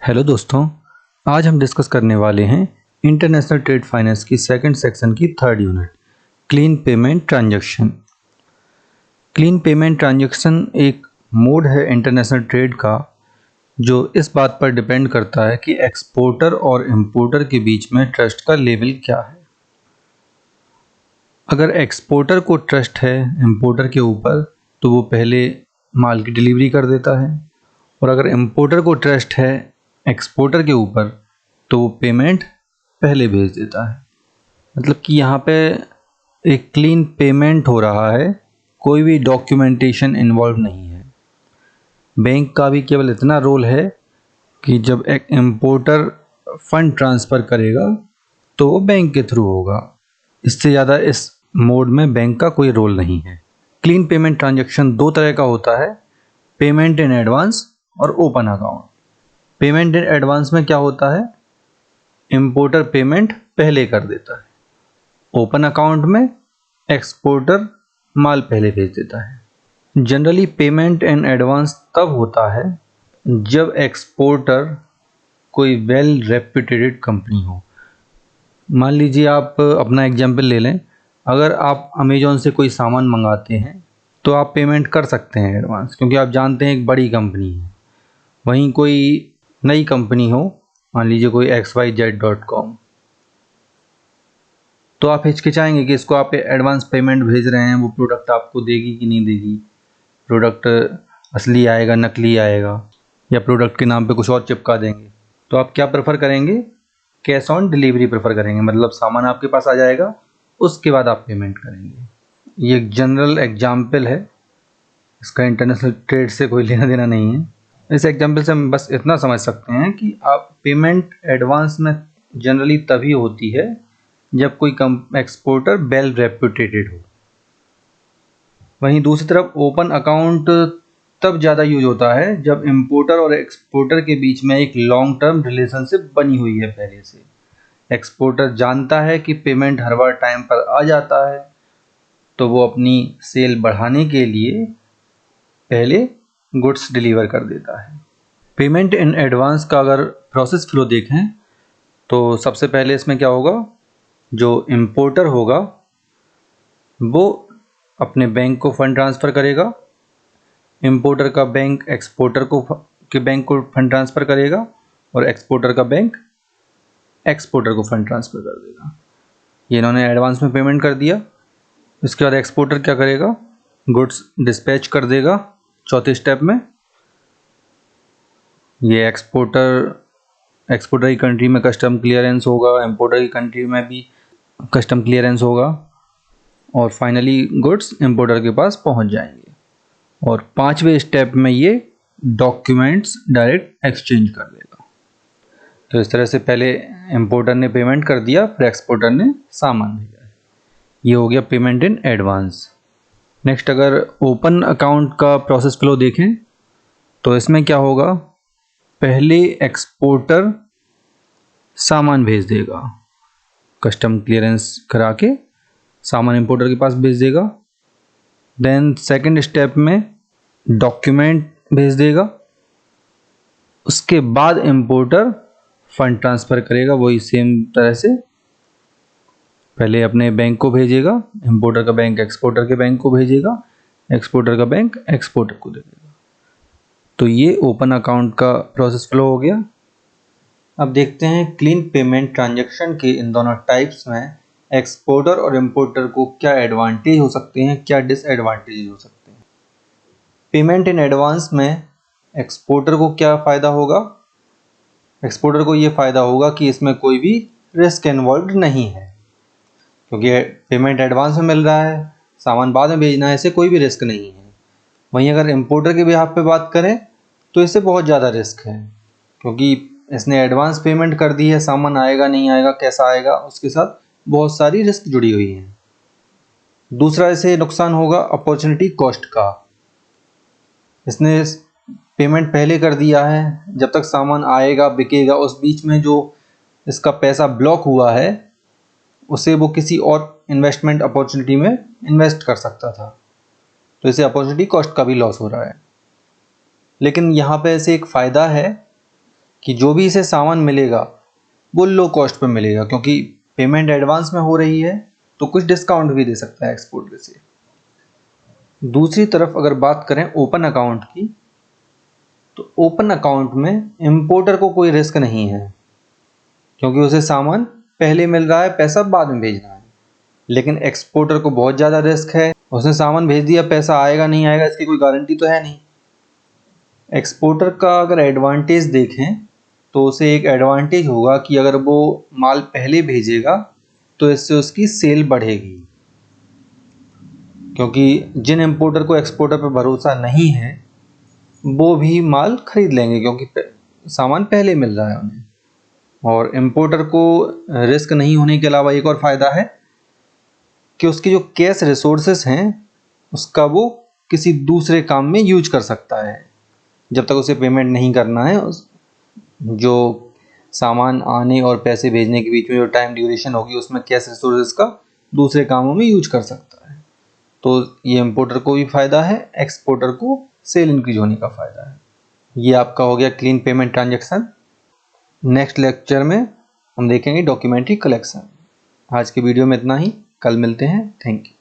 Hello दोस्तों, आज हम डिस्कस करने वाले हैं इंटरनेशनल ट्रेड फाइनेंस की सेकंड सेक्शन की third unit clean payment transaction. Clean payment transaction एक मोड है इंटरनेशनल ट्रेड का जो इस बात पर डिपेंड करता है कि एक्सपोर्टर और इंपोर्टर के बीच में ट्रस्ट का लेवल क्या है। अगर एक्सपोर्टर को ट्रस्ट है इंपोर्टर के ऊपर तो वो पहले माल की डिलीवरी कर देता है, और अगर इंपोर्टर को ट्रस्ट है एक्सपोर्टर के ऊपर तो वो पेमेंट पहले भेज देता है। मतलब कि यहाँ पे एक क्लीन पेमेंट हो रहा है, कोई भी डॉक्यूमेंटेशन इन्वॉल्व नहीं है। बैंक का भी केवल इतना रोल है कि जब एक इंपोर्टर फंड ट्रांसफ़र करेगा तो वो बैंक के थ्रू होगा, इससे ज़्यादा इस मोड में बैंक का कोई रोल नहीं है। क्लीन पेमेंट ट्रांजैक्शन दो तरह का होता है, पेमेंट इन एडवांस और open account. Payment in advance में क्या होता है, इंपोर्टर पेमेंट पहले कर देता है। ओपन अकाउंट में एक्सपोर्टर माल पहले भेज देता है। जनरली पेमेंट इन एडवांस तब होता है जब एक्सपोर्टर कोई वेल रेप्यूटेड कंपनी हो। मान लीजिए आप अपना एग्जांपल ले लें, अगर आप अमेज़ॉन से कोई सामान मंगाते हैं तो आप पेमेंट कर सकते हैं एडवांस, क्योंकि आप जानते हैं एक बड़ी कंपनी है। वहीं कोई नई कंपनी हो, मान लीजिए कोई xyz.com, तो आप हिचकिचाएंगे कि इसको आप एडवांस पेमेंट भेज रहे हैं, वो प्रोडक्ट आपको देगी कि नहीं देगी, प्रोडक्ट असली आएगा नकली आएगा, या प्रोडक्ट के नाम पे कुछ और चिपका देंगे। तो आप क्या प्रेफर करेंगे, कैश ऑन डिलीवरी प्रेफर करेंगे, मतलब सामान आपके पास आ जाएगा उसके बाद आप पेमेंट करेंगे। ये एक जनरल एग्जाम्पल है, इसका इंटरनेशनल ट्रेड से कोई लेना देना नहीं है। इस एग्जाम्पल से हम बस इतना समझ सकते हैं कि आप पेमेंट एडवांस में जनरली तभी होती है जब कोई एक्सपोर्टर वेल रेप्यूटेड हो। वहीं दूसरी तरफ ओपन अकाउंट तब ज़्यादा यूज होता है जब इंपोर्टर और एक्सपोर्टर के बीच में एक लॉन्ग टर्म रिलेशनशिप बनी हुई है पहले से। एक्सपोर्टर जानता है कि पेमेंट हर बार टाइम पर आ जाता है, तो वो अपनी सेल बढ़ाने के लिए पहले गुड्स डिलीवर कर देता है। पेमेंट इन एडवांस का अगर प्रोसेस फ्लो देखें तो सबसे पहले इसमें क्या होगा, जो इंपोर्टर होगा वो अपने बैंक को फंड ट्रांसफ़र करेगा, इंपोर्टर का बैंक एक्सपोर्टर के बैंक को फंड ट्रांसफ़र करेगा, और एक्सपोर्टर का बैंक एक्सपोर्टर को फंड ट्रांसफ़र कर देगा। ये इन्होंने एडवांस में पेमेंट कर दिया। इसके बाद एक्सपोर्टर क्या करेगा, गुड्स डिस्पैच कर देगा चौथे स्टेप में। ये एक्सपोर्टर की कंट्री में कस्टम क्लियरेंस होगा, इंपोर्टर की कंट्री में भी कस्टम क्लियरेंस होगा, और फाइनली गुड्स इंपोर्टर के पास पहुंच जाएंगे। और पांचवें स्टेप में ये डॉक्यूमेंट्स डायरेक्ट एक्सचेंज कर देगा। तो इस तरह से पहले इंपोर्टर ने पेमेंट कर दिया, फिर एक्सपोर्टर ने सामान भेजा। ये हो गया पेमेंट इन एडवांस। नेक्स्ट अगर ओपन अकाउंट का प्रोसेस फ्लो देखें तो इसमें क्या होगा, पहले एक्सपोर्टर सामान भेज देगा, कस्टम क्लियरेंस करा के सामान इंपोर्टर के पास भेज देगा। देन सेकंड स्टेप में डॉक्यूमेंट भेज देगा, उसके बाद इंपोर्टर फंड ट्रांसफ़र करेगा। वही सेम तरह से पहले अपने बैंक को भेजेगा, इंपोर्टर का बैंक एक्सपोर्टर के बैंक को भेजेगा, एक्सपोर्टर का बैंक एक्सपोर्टर को दे देगा। तो ये ओपन अकाउंट का प्रोसेस फ्लो हो गया। अब देखते हैं क्लीन पेमेंट ट्रांजैक्शन के इन दोनों टाइप्स में एक्सपोर्टर और इंपोर्टर को क्या एडवांटेज हो सकते हैं, क्या डिसएडवांटेज हो सकते हैं। पेमेंट इन एडवांस में एक्सपोर्टर को क्या फ़ायदा होगा, एक्सपोर्टर को ये फ़ायदा होगा कि इसमें कोई भी रिस्क इन्वॉल्व नहीं है, क्योंकि पेमेंट एडवांस में मिल रहा है, सामान बाद में भेजना है, इससे कोई भी रिस्क नहीं है। वहीं अगर इंपोर्टर के बिहाफ पे बात करें तो इससे बहुत ज़्यादा रिस्क है, क्योंकि इसने एडवांस पेमेंट कर दी है, सामान आएगा नहीं आएगा, कैसा आएगा, उसके साथ बहुत सारी रिस्क जुड़ी हुई हैं। दूसरा इसे नुकसान होगा अपॉर्चुनिटी कॉस्ट का। इसने पेमेंट पहले कर दिया है, जब तक सामान आएगा बिकेगा उस बीच में जो इसका पैसा ब्लॉक हुआ है उसे वो किसी और इन्वेस्टमेंट अपॉर्चुनिटी में इन्वेस्ट कर सकता था, तो इसे अपॉर्चुनिटी कॉस्ट का भी लॉस हो रहा है। लेकिन यहाँ पे ऐसे एक फ़ायदा है कि जो भी इसे सामान मिलेगा वो लो कॉस्ट पे मिलेगा, क्योंकि पेमेंट एडवांस में हो रही है तो कुछ डिस्काउंट भी दे सकता है एक्सपोर्टर से। दूसरी तरफ अगर बात करें ओपन अकाउंट की, तो ओपन अकाउंट में इंपोर्टर को कोई रिस्क नहीं है, क्योंकि उसे सामान पहले मिल रहा है, पैसा बाद में भेजना है। लेकिन एक्सपोर्टर को बहुत ज़्यादा रिस्क है, उसने सामान भेज दिया, पैसा आएगा नहीं आएगा इसकी कोई गारंटी तो है नहीं। एक्सपोर्टर का अगर एडवांटेज देखें तो उसे एक एडवांटेज होगा कि अगर वो माल पहले भेजेगा तो इससे उसकी सेल बढ़ेगी, क्योंकि जिन इंपोर्टर को एक्सपोर्टर पर भरोसा नहीं है वो भी माल खरीद लेंगे, क्योंकि सामान पहले मिल रहा है उन्हें। और इंपोर्टर को रिस्क नहीं होने के अलावा एक और फ़ायदा है कि उसके जो कैश रिसोर्सेस हैं उसका वो किसी दूसरे काम में यूज कर सकता है। जब तक उसे पेमेंट नहीं करना है, जो सामान आने और पैसे भेजने के बीच में जो टाइम ड्यूरेशन होगी उसमें कैश रिसोर्सेस का दूसरे कामों में यूज कर सकता है। तो ये इंपोर्टर को भी फ़ायदा है, एक्सपोर्टर को सेल इंक्रीज होने का फ़ायदा है। ये आपका हो गया clean payment transaction. Next lecture में हम देखेंगे डॉक्यूमेंट्री कलेक्शन। आज के वीडियो में इतना ही, कल मिलते हैं। Thank you.